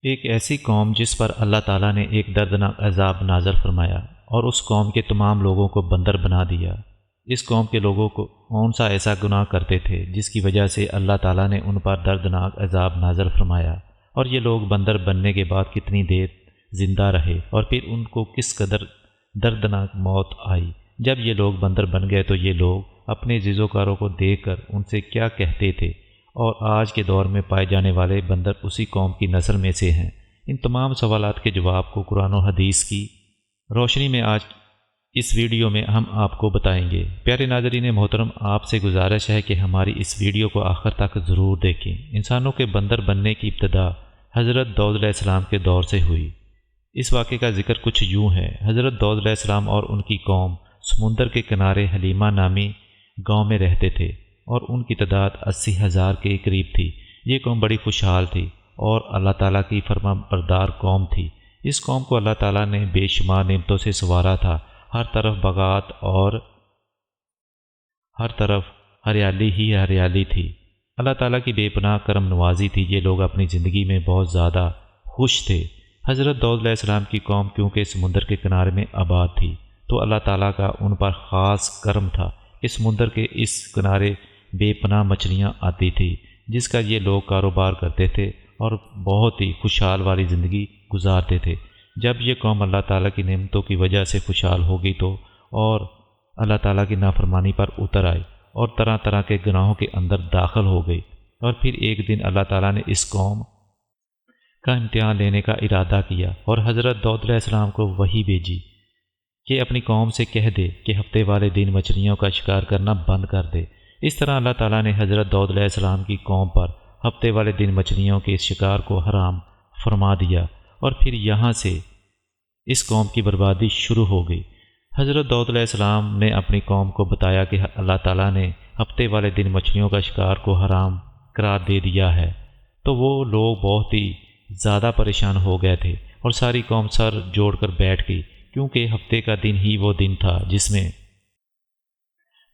ایک ایسی قوم جس پر اللہ تعالیٰ نے ایک دردناک عذاب نازل فرمایا اور اس قوم کے تمام لوگوں کو بندر بنا دیا۔ اس قوم کے لوگوں کو کون سا ایسا گناہ کرتے تھے جس کی وجہ سے اللہ تعالیٰ نے ان پر دردناک عذاب نازل فرمایا، اور یہ لوگ بندر بننے کے بعد کتنی دیر زندہ رہے، اور پھر ان کو کس قدر دردناک موت آئی۔ جب یہ لوگ بندر بن گئے تو یہ لوگ اپنے زیزوکاروں کو دیکھ کر ان سے کیا کہتے تھے، اور آج کے دور میں پائے جانے والے بندر اسی قوم کی نسل میں سے ہیں۔ ان تمام سوالات کے جواب کو قرآن و حدیث کی روشنی میں آج اس ویڈیو میں ہم آپ کو بتائیں گے۔ پیارے ناظرین محترم، آپ سے گزارش ہے کہ ہماری اس ویڈیو کو آخر تک ضرور دیکھیں۔ انسانوں کے بندر بننے کی ابتدا حضرت داؤد علیہ السلام کے دور سے ہوئی۔ اس واقعے کا ذکر کچھ یوں ہے۔ حضرت داؤد علیہ السلام اور ان کی قوم سمندر کے کنارے حلیمہ نامی گاؤں میں رہتے تھے، اور ان کی تعداد 80,000 کے قریب تھی۔ یہ قوم بڑی خوشحال تھی اور اللہ تعالیٰ کی فرما بردار قوم تھی۔ اس قوم کو اللہ تعالیٰ نے بے شمار نعمتوں سے سنوارا تھا۔ ہر طرف باغات اور ہر طرف ہریالی ہی ہریالی تھی۔ اللہ تعالیٰ کی بے پناہ کرم نوازی تھی۔ یہ لوگ اپنی زندگی میں بہت زیادہ خوش تھے۔ حضرت داؤد علیہ السلام کی قوم کیونکہ سمندر کے کنارے میں آباد تھی تو اللہ تعالیٰ کا ان پر خاص کرم تھا کہ سمندر کے اس کنارے بے پناہ مچھلیاں آتی تھی، جس کا یہ لوگ کاروبار کرتے تھے اور بہت ہی خوشحال والی زندگی گزارتے تھے۔ جب یہ قوم اللہ تعالیٰ کی نعمتوں کی وجہ سے خوشحال ہو گئی تو اور اللہ تعالیٰ کی نافرمانی پر اتر آئی اور طرح طرح کے گناہوں کے اندر داخل ہو گئی، اور پھر ایک دن اللہ تعالیٰ نے اس قوم کا امتحان لینے کا ارادہ کیا اور حضرت داؤد علیہ السلام کو وحی بھیجی کہ اپنی قوم سے کہہ دے کہ ہفتے والے دن مچھلیوں کا شکار کرنا بند کر دے۔ اس طرح اللہ تعالیٰ نے حضرت داؤد علیہ السلام کی قوم پر ہفتے والے دن مچھلیوں کے شکار کو حرام فرما دیا، اور پھر یہاں سے اس قوم کی بربادی شروع ہو گئی۔ حضرت داؤد علیہ السلام نے اپنی قوم کو بتایا کہ اللہ تعالیٰ نے ہفتے والے دن مچھلیوں کا شکار کو حرام قرار دے دیا ہے، تو وہ لوگ بہت ہی زیادہ پریشان ہو گئے تھے اور ساری قوم سر جوڑ کر بیٹھ گئی، کیونکہ ہفتے کا دن ہی وہ دن تھا جس میں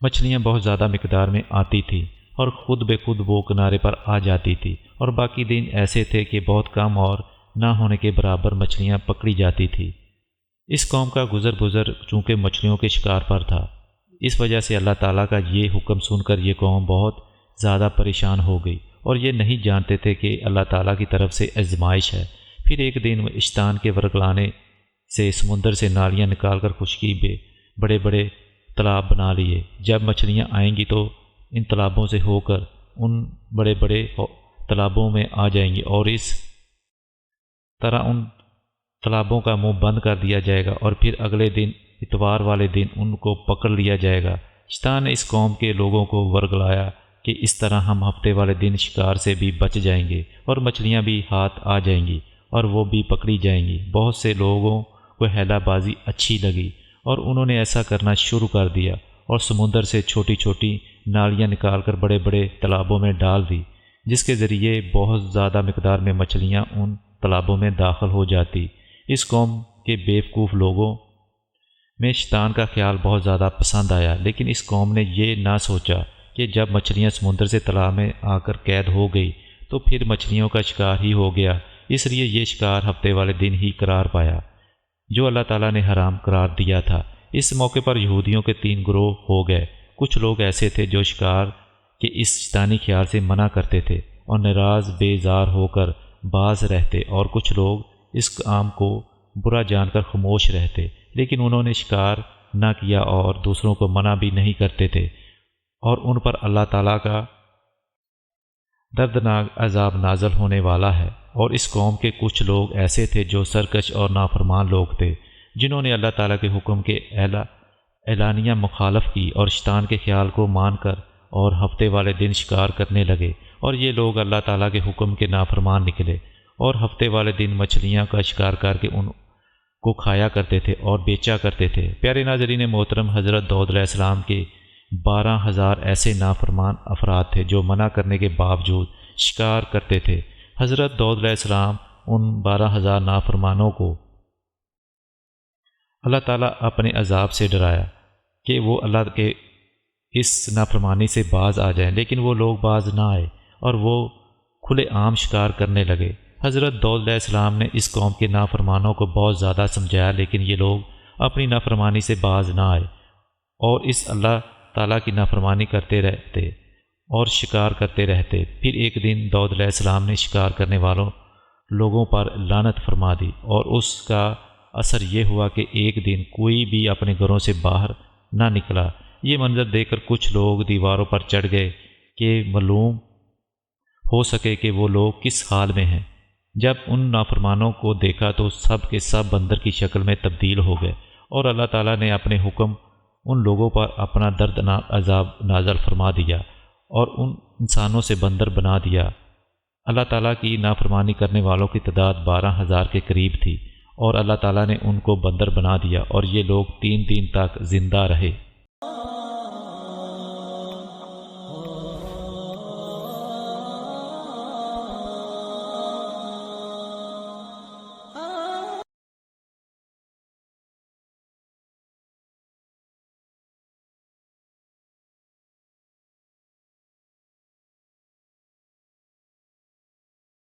مچھلیاں بہت زیادہ مقدار میں آتی تھیں اور خود بے خود وہ کنارے پر آ جاتی تھی، اور باقی دن ایسے تھے کہ بہت کم اور نہ ہونے کے برابر مچھلیاں پکڑی جاتی تھی۔ اس قوم کا گزر چونکہ مچھلیوں کے شکار پر تھا، اس وجہ سے اللہ تعالیٰ کا یہ حکم سن کر یہ قوم بہت زیادہ پریشان ہو گئی، اور یہ نہیں جانتے تھے کہ اللہ تعالیٰ کی طرف سے آزمائش ہے۔ پھر ایک دن اشتان کے ورگلانے سے سمندر سے نالیاں نکال کر خشکی میں بڑے بڑے تالاب بنا لیے۔ جب مچھلیاں آئیں گی تو ان تالابوں سے ہو کر ان بڑے بڑے تالابوں میں آ جائیں گی، اور اس طرح ان تالابوں کا منہ بند کر دیا جائے گا، اور پھر اگلے دن اتوار والے دن ان کو پکڑ لیا جائے گا۔ شیطان نے اس قوم کے لوگوں کو ورگلایا کہ اس طرح ہم ہفتے والے دن شکار سے بھی بچ جائیں گے اور مچھلیاں بھی ہاتھ آ جائیں گی اور وہ بھی پکڑی جائیں گی۔ بہت سے لوگوں کو ہیلا بازی اچھی لگی اور انہوں نے ایسا کرنا شروع کر دیا، اور سمندر سے چھوٹی چھوٹی نالیاں نکال کر بڑے بڑے تالابوں میں ڈال دی، جس کے ذریعے بہت زیادہ مقدار میں مچھلیاں ان تالابوں میں داخل ہو جاتی۔ اس قوم کے بیوقوف لوگوں میں شیطان کا خیال بہت زیادہ پسند آیا، لیکن اس قوم نے یہ نہ سوچا کہ جب مچھلیاں سمندر سے تالاب میں آ کر قید ہو گئی تو پھر مچھلیوں کا شکار ہی ہو گیا، اس لیے یہ شکار ہفتے والے دن ہی قرار پایا جو اللہ تعالیٰ نے حرام قرار دیا تھا۔ اس موقع پر یہودیوں کے 3 گروہ ہو گئے۔ کچھ لوگ ایسے تھے جو شکار کے اس شیطانی خیال سے منع کرتے تھے اور ناراض بیزار ہو کر باز رہتے، اور کچھ لوگ اس کام کو برا جان کر خاموش رہتے، لیکن انہوں نے شکار نہ کیا اور دوسروں کو منع بھی نہیں کرتے تھے، اور ان پر اللہ تعالیٰ کا دردناک عذاب نازل ہونے والا ہے۔ اور اس قوم کے کچھ لوگ ایسے تھے جو سرکش اور نافرمان لوگ تھے، جنہوں نے اللہ تعالیٰ کے حکم کے اعلانیہ مخالف کی اور شیطان کے خیال کو مان کر اور ہفتے والے دن شکار کرنے لگے، اور یہ لوگ اللہ تعالیٰ کے حکم کے نافرمان نکلے اور ہفتے والے دن مچھلیاں کا شکار کر کے ان کو کھایا کرتے تھے اور بیچا کرتے تھے۔ پیارے ناظرین محترم، حضرت داؤد علیہ السلام کے 12,000 ایسے نافرمان افراد تھے جو منع کرنے کے باوجود شکار کرتے تھے۔ حضرت داؤد علیہ السلام ان 12,000 نافرمانوں کو اللہ تعالیٰ اپنے عذاب سے ڈرایا کہ وہ اللہ کے اس نافرمانی سے باز آ جائیں، لیکن وہ لوگ باز نہ آئے اور وہ کھلے عام شکار کرنے لگے۔ حضرت داؤد علیہ السلام نے اس قوم کے نافرمانوں کو بہت زیادہ سمجھایا، لیکن یہ لوگ اپنی نافرمانی سے باز نہ آئے اور اس اللہ تعالیٰ کی نافرمانی کرتے رہتے اور شکار کرتے رہتے۔ پھر ایک دن داؤد علیہ السلام نے شکار کرنے والوں لوگوں پر لعنت فرما دی، اور اس کا اثر یہ ہوا کہ ایک دن کوئی بھی اپنے گھروں سے باہر نہ نکلا۔ یہ منظر دیکھ کر کچھ لوگ دیواروں پر چڑھ گئے کہ معلوم ہو سکے کہ وہ لوگ کس حال میں ہیں۔ جب ان نافرمانوں کو دیکھا تو سب کے سب بندر کی شکل میں تبدیل ہو گئے، اور اللہ تعالیٰ نے اپنے حکم ان لوگوں پر اپنا دردناک عذاب نازل فرما دیا اور ان انسانوں سے بندر بنا دیا۔ اللہ تعالیٰ کی نافرمانی کرنے والوں کی تعداد 12,000 کے قریب تھی، اور اللہ تعالیٰ نے ان کو بندر بنا دیا، اور یہ لوگ 3 دن تک زندہ رہے۔